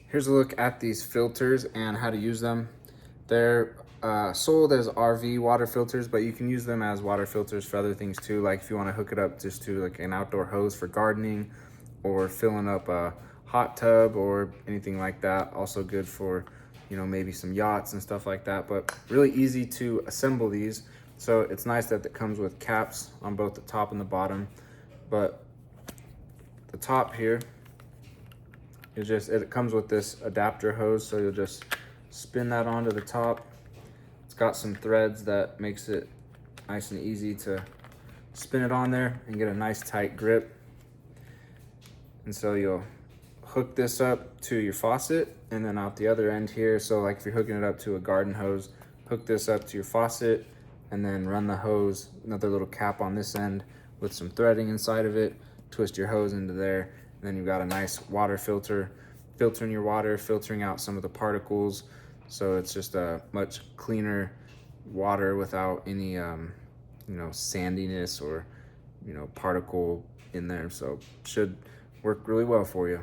Here's a look at these filters and how to use them. They're sold as RV water filters, but you can use them as water filters for other things too. Like if you want to hook it up just to like an outdoor hose for gardening or filling up a hot tub or anything like that. Also good for, you know, maybe some yachts and stuff like that, but really easy to assemble these. So it's nice that it comes with caps on both the top and the bottom, but the top here, it comes with this adapter hose, so you'll just spin that onto the top. It's got some threads that makes it nice and easy to spin it on there and get a nice tight grip. And so you'll hook this up to your faucet and then out the other end here. So like if you're hooking it up to a garden hose, hook this up to your faucet and then run the hose, another little cap on this end with some threading inside of it, twist your hose into there. And then you've got a nice water filter, filtering your water, filtering out some of the particles. So it's just a much cleaner water without any, sandiness or, particle in there. So it should work really well for you.